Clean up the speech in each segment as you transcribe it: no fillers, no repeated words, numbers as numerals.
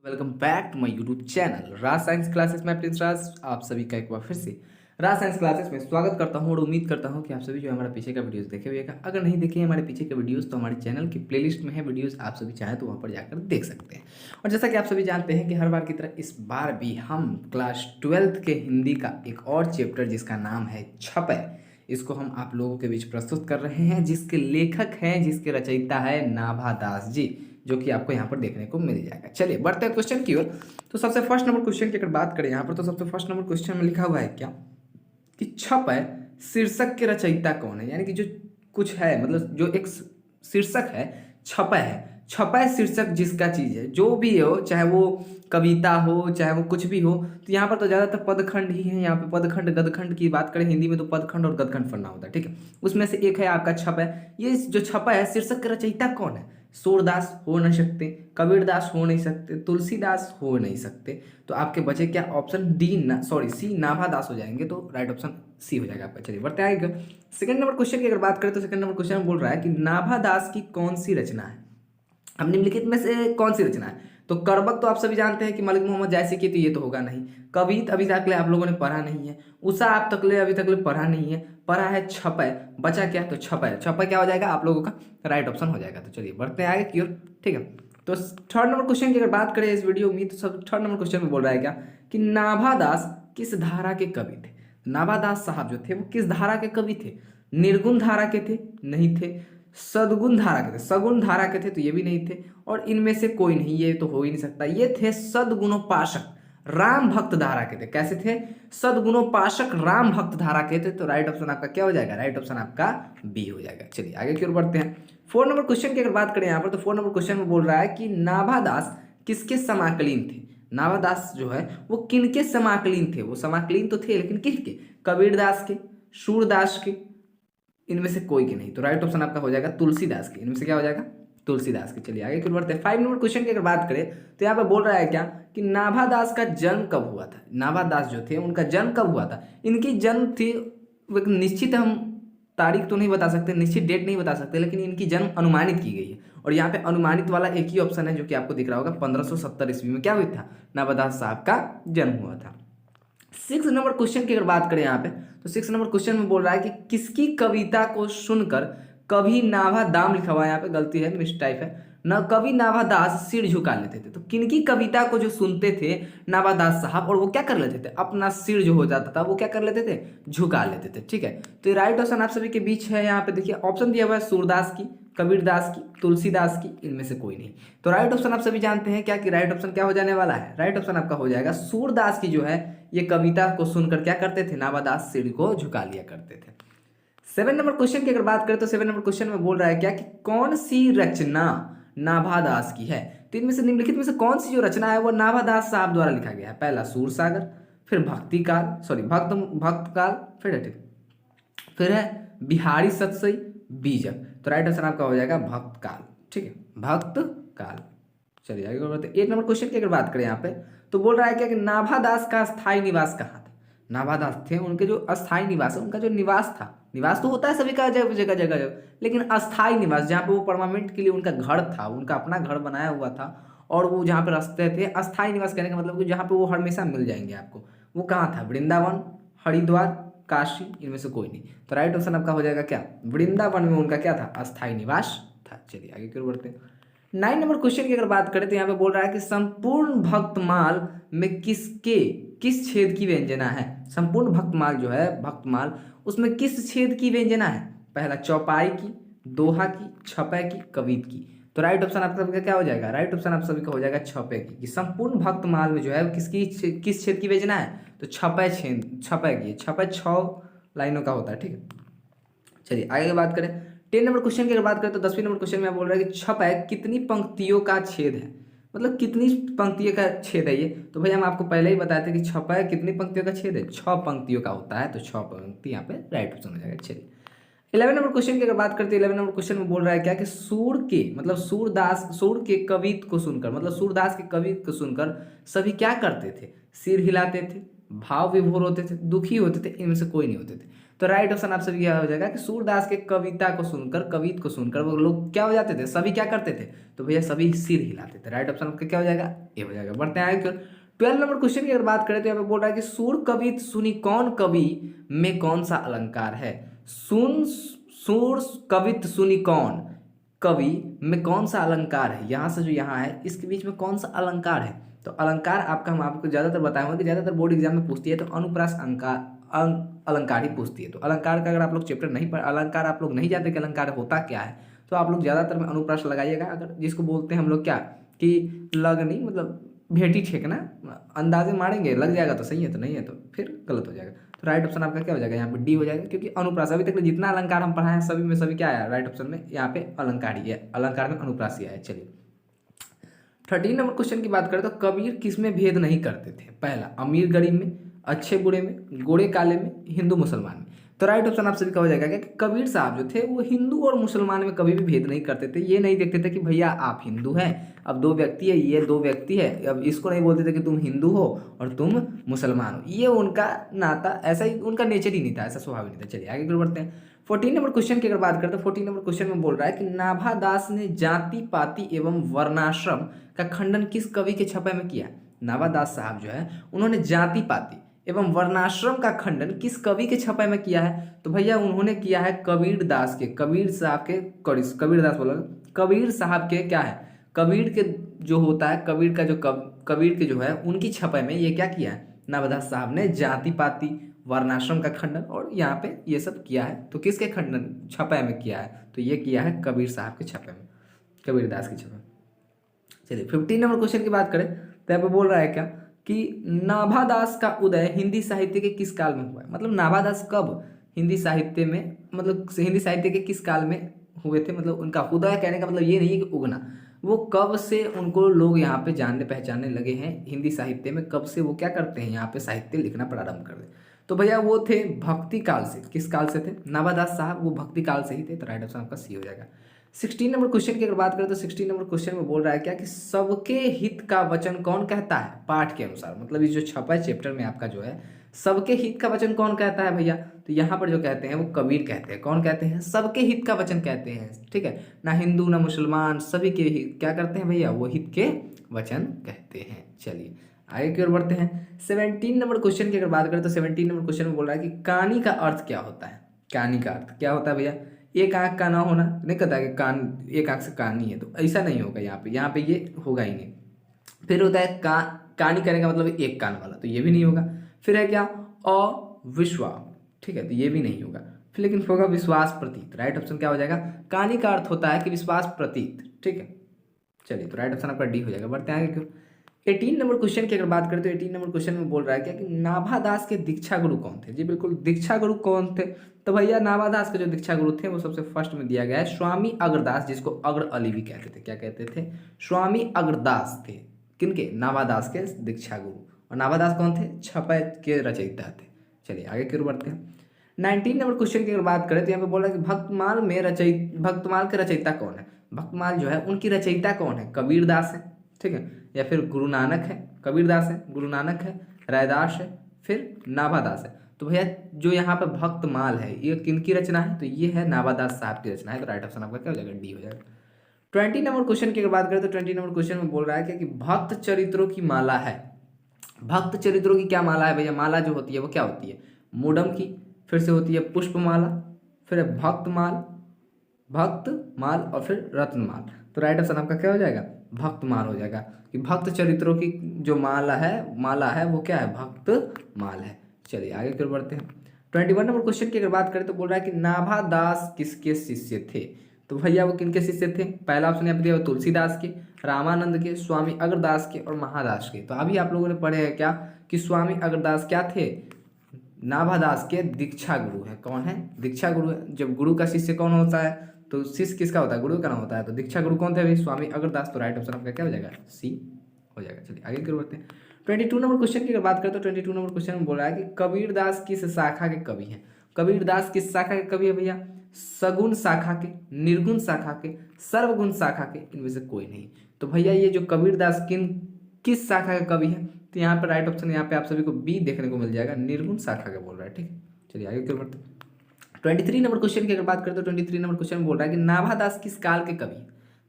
Welcome back to my YouTube channel Raj science classes में Prince Raj आप सभी का एक बार फिर से राज साइंस क्लासेस में स्वागत करता हूं और उम्मीद करता हूं कि आप सभी जो हमारा पीछे का वीडियोस देखे हुए हैं। अगर नहीं देखे हमारे पीछे के वीडियोस तो हमारे चैनल की प्लेलिस्ट में है वीडियोस, आप सभी चाहें तो वहां पर जाकर देख सकते हैं। और जैसा कि आप सभी जानते हैं कि हर बार की तरह इस बार भी हम क्लास 12th के हिंदी का एक और चैप्टर जिसका नाम है छपै, इसको हम आप लोगों के बीच प्रस्तुत कर रहे हैं, जिसके लेखक हैं, जिसके रचयिता है नाभा दास जी, जो कि आपको यहाँ पर देखने को मिल जाएगा। चलिए बढ़ते हैं क्वेश्चन की ओर। तो सबसे फर्स्ट नंबर क्वेश्चन की अगर बात करें यहाँ पर, तो सबसे फर्स्ट नंबर क्वेश्चन में लिखा हुआ है क्या कि छपै शीर्षक के रचयिता कौन है। यानी कि जो कुछ है, मतलब जो एक शीर्षक है छपै है, छपै शीर्षक जिसका चीज है, जो भी हो, चाहे वो कविता हो चाहे वो कुछ भी हो, तो यहाँ पर तो ज़्यादातर पदखंड ही है। यहाँ पे पदखंड गदखंड की बात करें हिंदी में तो पदखंड और गदखंड पढ़ना होता है, ठीक है। उसमें से एक है आपका छपै। ये जो छपै है शीर्षक के रचयिता कौन है? सूरदास हो नहीं सकते, कबीरदास हो नहीं सकते, तुलसीदास हो नहीं सकते। तो आपके बचे क्या? ऑप्शन डी सी नाभादास हो जाएंगे, तो राइट ऑप्शन सी हो जाएगा आपका। चलिए बढ़ते आएगा सेकंड नंबर क्वेश्चन की अगर बात करें, तो सेकंड नंबर क्वेश्चन में बोल रहा है कि नाभादास की कौन सी रचना है, अब निम्नलिखित में से कौन सी रचना है। तो करबक तो आप सभी जानते हैं कि मलिक मोहम्मद जायसी की, तो ये तो होगा नहीं। कवित अभी तक आप लोगों ने पढ़ा नहीं है। उषा आप अभी तक पढ़ा नहीं है। पढ़ा है छपै, बचा क्या? तो छपै। छपै क्या हो जाएगा आप लोगों का? राइट ऑप्शन हो जाएगा। तो चलिए बढ़ते हैं आगे की ओर, ठीक है। तो थर्ड नंबर क्वेश्चन की अगर बात करें इस वीडियो में, तो सब थर्ड नंबर क्वेश्चन में बोल रहा है क्या कि नाभादास किस धारा के कवि थे। नाभादास साहब जो थे वो किस धारा के कवि थे? निर्गुण धारा के थे? नहीं थे। सदगुण धारा के थे? सगुण धारा के थे? तो ये भी नहीं थे। और इनमें से कोई नहीं, ये तो हो ही नहीं सकता। ये थे सदगुणोपासक राम भक्त धारा के थे। कैसे थे? सदगुणोपासक राम भक्त धारा के थे। तो राइट ऑप्शन आपका क्या हो जाएगा? राइट ऑप्शन आपका बी हो जाएगा। चलिए आगे की ओर बढ़ते हैं। फोर नंबर क्वेश्चन की अगर बात करें यहाँ पर, तो फोर नंबर क्वेश्चन में बोल रहा है कि नाभादास किसके समाकलीन थे। नाभादास जो है वो किनके समाकलीन थे? वो समाकलीन तो थे, लेकिन किसके? कबीरदास के, सूरदास के, इनमें से कोई के नहीं। तो राइट ऑप्शन आपका हो जाएगा तुलसीदास के। इनमें से क्या हो जाएगा? तुलसीदास के। चलिए आगे क्यों बढ़ते हैं। फाइव नंबर क्वेश्चन की अगर बात करें, तो यहाँ पे बोल रहा है क्या कि नाभादास का जन्म कब हुआ था। नाभादास जो थे उनका जन्म कब हुआ था? इनकी जन्म थी, एक निश्चित हम तारीख तो नहीं बता सकते, निश्चित डेट नहीं बता सकते, लेकिन इनकी जन्म अनुमानित की गई है। और यहाँ पे अनुमानित वाला एक ही ऑप्शन है जो कि आपको दिख रहा होगा। 1570 ईस्वी में क्या हुआ था? नाभादास साहब का जन्म हुआ था। सिक्स नंबर क्वेश्चन की अगर बात करें यहाँ पे, तो सिक्स नंबर क्वेश्चन में बोल रहा है कि किसकी कविता को सुनकर कभी नाभा दाम, लिखा हुआ है यहाँ पे, गलती है, मिसटाइप है न, कवि नाभादास सिर झुका लेते थे। तो किनकी कविता को जो सुनते थे नाभादास साहब, और वो क्या कर लेते थे? अपना सिर जो हो जाता था वो क्या कर लेते थे? झुका लेते थे, ठीक है। तो राइट ऑप्शन आप सभी के बीच है। यहाँ पे देखिए ऑप्शन दिया हुआ है सूरदास की, कबीरदास की, तुलसीदास की, इनमें से कोई नहीं। तो राइट ऑप्शन आप सभी जानते हैं क्या कि राइट ऑप्शन क्या हो जाने वाला है? राइट ऑप्शन आपका हो जाएगा सूरदास की जो है ये कविता को सुनकर क्या करते थे? नाभादास सिर को झुका लिया करते थे। सेवन नंबर क्वेश्चन की अगर बात करें, तो सेवन नंबर क्वेश्चन में बोल रहा है क्या कि कौन सी रचना नाभादास की है। तो इनमें से निम्नलिखित में से कौन सी जो रचना है वो नाभादास साहब द्वारा लिखा गया है? पहला सूरसागर, फिर भक्ति काल, सॉरी भक्त काल, फिर है बिहारी सतसई, बीजक। तो राइट आंसर आपका हो जाएगा भक्त काल, ठीक है, भक्त काल। चलिए आगे बढ़ते हैं। 8 नंबर क्वेश्चन की अगर बात करें यहाँ पे, तो बोल रहा है क्या कि नाभादास का स्थायी निवास कहाँ था। नाभादास थे, उनके जो अस्थायी निवास है, उनका जो निवास था, निवास तो होता है सभी का जगह जगह जगह, लेकिन अस्थायी निवास जहाँ पे वो परमानेंट के लिए उनका घर था, उनका अपना घर बनाया हुआ था, और वो जहाँ पे रहते थे, अस्थायी निवास कहने का मतलब कि जहाँ पे वो हमेशा मिल जाएंगे आपको, वो कहाँ था? वृंदावन, हरिद्वार, काशी, इनमें से कोई नहीं। तो राइट ऑप्शन आपका हो जाएगा क्या? वृंदावन में उनका क्या था? अस्थायी निवास था। चलिए आगे की ओर बढ़ते हैं। 9 नंबर क्वेश्चन की अगर बात करें, तो यहाँ पे बोल रहा है कि संपूर्ण भक्तमाल में किस छेद की व्यंजना है। संपूर्ण भक्तमाल जो है, भक्तमाल, उसमें किस छेद की व्यंजना है? पहला चौपाई की, दोहा की, छपै की, कवित की। तो राइट ऑप्शन आप सभी का क्या हो जाएगा? राइट ऑप्शन आप सभी का हो जाएगा छपै की। कि संपूर्ण भक्तमाल में जो है किस छेद की व्यंजना है? तो छपै की। छपै 6 लाइनों का होता है, ठीक है। चलिए आगे बात करें। 10 नंबर क्वेश्चन की अगर बात करें, तो 10वीं नंबर क्वेश्चन में बोल रहा है कि छपै कितनी पंक्तियों का छेद है, मतलब कितनी पंक्तियों का छेद है ये। तो भाई हम आपको पहले ही बताए थे कि छपै कितनी पंक्तियों का छेद है? 6 पंक्तियों का होता है। तो 6 पंक्ति यहाँ पे राइट ऑप्शन हो जाएगा। चलिए 11 नंबर क्वेश्चन की अगर बात करते हैं, 11 नंबर क्वेश्चन में बोल रहा है क्या कि सूर के कवित को सुनकर, मतलब सूरदास के कवित को सुनकर सभी क्या करते थे? सिर हिलाते थे, भाव विभोर होते थे, दुखी होते थे, इनमें से कोई नहीं होते थे। तो राइट ऑप्शन आप सभी क्या हो जाएगा कि सूरदास के कविता को सुनकर, कवित को सुनकर वो लोग क्या हो जाते थे, सभी क्या करते थे, तो भैया सभी सिर हिलाते थे। राइट ऑप्शन आपका क्या हो जाएगा, ए हो जाएगा। बढ़ते हैं आगे। 12 नंबर क्वेश्चन की अगर बात करें तो यहाँ पे बोल रहा है कि सूर कवित सुनी कौन कवि में कौन सा अलंकार है। सूर कवित सुनी कौन कवि में कौन सा अलंकार है, यहाँ से जो यहाँ है इसके बीच में कौन सा अलंकार है। तो अलंकार आपका, हम आपको ज़्यादातर बताए होंगे कि ज़्यादातर बोर्ड एग्जाम में पूछती है तो अनुप्रास अलंकार ही पूछती है। तो अलंकार का अगर आप लोग चैप्टर नहीं पढ़, अलंकार आप लोग नहीं जानते कि अलंकार होता क्या है, तो आप लोग ज़्यादातर में अनुप्रास लगाइएगा। अगर जिसको बोलते हैं हम लोग क्या कि लगनी, मतलब भेटी ठेकना, अंदाजे मारेंगे, लग जाएगा तो सही है, तो नहीं है तो फिर गलत हो जाएगा। तो राइट ऑप्शन आपका क्या हो जाएगा, यहाँ पे डी हो जाएगा, क्योंकि अनुप्रास अभी तक जितना अलंकार हम पढ़ाए हैं सभी में सभी क्या आया, राइट ऑप्शन में यहाँ पे अलंकार ही है, अलंकार में अनुप्रास ही आया। चलिए 13 नंबर क्वेश्चन की बात करें तो कबीर किस में भेद नहीं करते थे। पहला, अमीर गरीब में, अच्छे बुरे में, गोरे काले में, हिंदू मुसलमान में। तो राइट ऑप्शन आप सभी का हो जाएगा कि कबीर साहब जो थे वो हिंदू और मुसलमान में कभी भी भेद नहीं करते थे। ये नहीं देखते थे कि भैया आप हिंदू हैं, अब दो व्यक्ति है, ये दो व्यक्ति है, अब इसको नहीं बोलते थे कि तुम हिंदू हो और तुम मुसलमान हो। ये उनका नाता, ऐसा ही उनका नेचर ही नहीं था, ऐसा स्वभाव ही नहीं था। चलिए आगे की ओर बढ़ते हैं। 14 नंबर क्वेश्चन की अगर बात करें तो 14 नंबर क्वेश्चन में बोल रहा है कि नाभादास ने जाति पाति एवं वर्णाश्रम का खंडन किस कवि के छपे में किया। नाभादास साहब जो है उन्होंने जाति पाति एवं वर्णाश्रम का खंडन किस कवि के छपे में किया है। तो भैया उन्होंने किया है कबीर दास के, कबीर साहब के, कबीर दास बोला, कबीर साहब के क्या है, कबीर के जो होता है, कबीर का जो कबीर के जो है उनकी छपे में ये क्या किया है, नाभादास साहब ने जाति पाति वर्णाश्रम का खंडन और यहाँ पे ये सब किया है। तो किसके खंडन छपे में किया है, तो ये किया है कबीर साहब के छपे में, कबीर दास के छपे में। चलिए 15 नंबर क्वेश्चन की बात करें तो यहाँ पे बोल रहा है क्या कि नाभादास का उदय हिंदी साहित्य के किस काल में हुआ है। मतलब नाभादास कब हिंदी साहित्य में, मतलब हिंदी साहित्य के किस काल में हुए थे। मतलब उनका उदय कहने का मतलब ये नहीं है कि उगना, वो कब से उनको लोग यहाँ पे जानने पहचानने लगे हैं हिंदी साहित्य में, कब से वो क्या करते हैं यहाँ पे साहित्य लिखना प्रारंभ कर दे। तो भैया वो थे भक्ति काल से। किस काल से थे नाभादास साहब, वो भक्ति काल से ही थे। तो राइट ऑप्शन आपका सी हो जाएगा। 16 नंबर क्वेश्चन की अगर बात करें तो 16 नंबर क्वेश्चन में बोल रहा है क्या कि सबके हित का वचन कौन कहता है पाठ के अनुसार। मतलब ये जो छपा है चैप्टर में आपका जो है सबके हित का वचन कौन कहता है भैया, तो यहाँ पर जो कहते हैं वो कबीर कहते हैं। कौन कहते हैं, सबके हित का वचन कहते हैं। ठीक है, ना हिंदू ना मुसलमान, सभी के हित क्या करते हैं भैया, वो हित के वचन कहते हैं। चलिए आगे की ओर बढ़ते हैं। 17 नंबर क्वेश्चन की अगर बात करें तो 17 नंबर क्वेश्चन में बोल रहा है कि कहानी का अर्थ क्या होता है। कहानी का अर्थ क्या होता है भैया, एक आंख का ना होना, नहीं कहता कि कान एक आंख से कहानी है, तो ऐसा नहीं होगा यहाँ पे ये होगा ही नहीं। फिर होता है कहानी करने का मतलब एक कान वाला, तो ये भी नहीं होगा। फिर है क्या अविश्वास, ठीक है, तो ये भी नहीं होगा। फिर लेकिन होगा विश्वास प्रतीत। राइट ऑप्शन क्या हो जाएगा, कहानी का अर्थ होता है कि विश्वास प्रतीत। ठीक है, चलिए तो राइट ऑप्शन आपका डी हो जाएगा। बढ़ते हैं आगे क्यों। 18 नंबर क्वेश्चन की अगर बात करें तो 18 नंबर क्वेश्चन में बोल रहा है क्या कि नाभादास के दीक्षा गुरु कौन थे। जी बिल्कुल, दीक्षा गुरु कौन थे, तो भैया नाभादास के जो दीक्षा गुरु थे वो सबसे फर्स्ट में दिया गया है स्वामी अग्रदास, जिसको अग्र अली भी कहते थे। क्या कहते थे, स्वामी अग्रदास थे। किनके, नाभादास के दीक्षा गुरु। और नाभादास कौन थे, छपै के रचयिता थे। चलिए आगे की ओर बढ़ते हैं। 19 नंबर क्वेश्चन की अगर बात करें तो यहाँ पे बोल रहा है कि भक्तमाल के रचयिता कौन है। भक्तमाल जो है उनकी रचयिता कौन है, कबीर दास है, ठीक है, या फिर गुरु नानक है। कबीर दास है, गुरु नानक है, रैदास है, फिर नाभादास है। तो भैया जो यहाँ पे भक्तमाल है ये किनकी रचना है, तो ये है नाभादास साहब की रचना है। तो राइट ऑप्शन आपका क्या हो जाएगा, डी हो जाएगा। 20 नंबर क्वेश्चन की अगर बात करें तो 20 नंबर क्वेश्चन में बोल रहा है कि भक्त चरित्रों की माला है। भक्त चरित्रों की क्या माला है भैया, माला जो होती है वो क्या होती है, मोडम की, फिर से होती है पुष्पमाला, फिर है भक्तमाल और फिर रत्नमाल। तो राइट ऑप्शन आपका क्या हो जाएगा, भक्तमाल हो जाएगा। कि भक्त चरित्रों की जो माला है वो क्या है, भक्तमाल है। चलिए आगे की ओर बढ़ते हैं। 21 नंबर क्वेश्चन की अगर बात करें तो बोल रहा है कि नाभादास किसके शिष्य थे। तो भैया वो किनके शिष्य थे, पहला ऑप्शन यहाँ पे दिया तुलसीदास के, रामानंद के, स्वामी अग्रदास के और महादास के। तो अभी आप लोगों ने पढ़े हैं क्या कि स्वामी अग्रदास क्या थे, नाभादास के दीक्षा गुरु है। कौन है, दीक्षा गुरु है। जब गुरु का शिष्य कौन होता है तो शिष्य किसका होता है, गुरु का नाम होता है। तो दीक्षा गुरु कौन थे भाई, स्वामी अग्रदास। तो राइट ऑप्शन आपका क्या हो जाएगा, सी हो जाएगा। चलिए आगे की ओर बढ़ते हैं। 22 नंबर क्वेश्चन की अगर बात करें तो 22 नंबर क्वेश्चन में बोल रहा है कि कबीरदास किस शाखा के कवि हैं। कबीरदास किस शाखा के कवि है भैया, सगुण शाखा के, निर्गुण शाखा के, सर्वगुण शाखा के, इनमें से कोई नहीं। तो भैया ये जो कबीरदास किस शाखा के कवि है, तो यहाँ पर राइट ऑप्शन यहाँ पे आप सभी को बी देखने को मिल जाएगा, निर्गुण शाखा का बोल रहा है। ठीक है, चलिए आगे क्यों बढ़ते हैं। 23 नंबर क्वेश्चन की अगर बात करें तो 23 नंबर क्वेश्चन में बोल रहा है कि नाभादास किस काल के कवि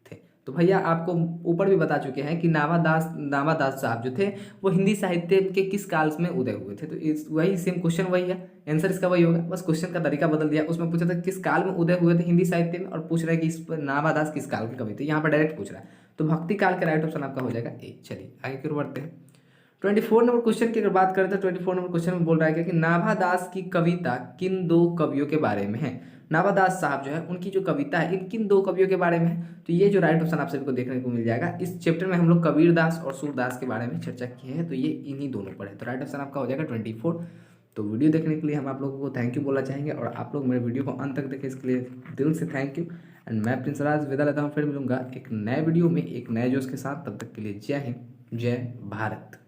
थे। तो भैया आपको ऊपर भी बता चुके हैं कि नाभादास साहब जो थे वो हिंदी साहित्य के किस काल में उदय हुए थे। तो इस वही सेम क्वेश्चन वही है, आंसर इसका वही होगा, बस क्वेश्चन का तरीका बदल दिया। उसमें पूछा था किस काल में उदय हुए थे हिंदी साहित्य में, और पूछ रहा है कि इस पर नाभादास किस काल के कवि थे, यहाँ पर डायरेक्ट पूछ रहा है। तो भक्ति काल का राइट ऑप्शन आपका हो जाएगा ए। चलिए आगे की ओर बढ़ते हैं। 24 नंबर क्वेश्चन की अगर बात करें तो 24 नंबर क्वेश्चन में बोल रहा है कि नाभादास की कविता किन दो कवियों के बारे में है। नाभादास साहब जो है उनकी जो कविता है इन किन दो कवियों के बारे में है। तो ये जो राइट ऑप्शन आप सभी को देखने को मिल जाएगा। इस चैप्टर में हम लोग कबीरदास और सूरदास के बारे में चर्चा की है, तो ये इन्हीं दोनों पर है। तो राइट ऑप्शन आपका हो जाएगा 24। तो वीडियो देखने के लिए हम आप लोगों को थैंक यू बोलना चाहेंगे, और आप लोग मेरे वीडियो को अंत तक देखें इसके लिए दिल से थैंक यू। एंड मैं प्रिंस राज विदा लेता हूँ, फिर मिलूंगा एक नए वीडियो में एक नए जोश के साथ। तब तक के लिए जय हिंद, जय भारत।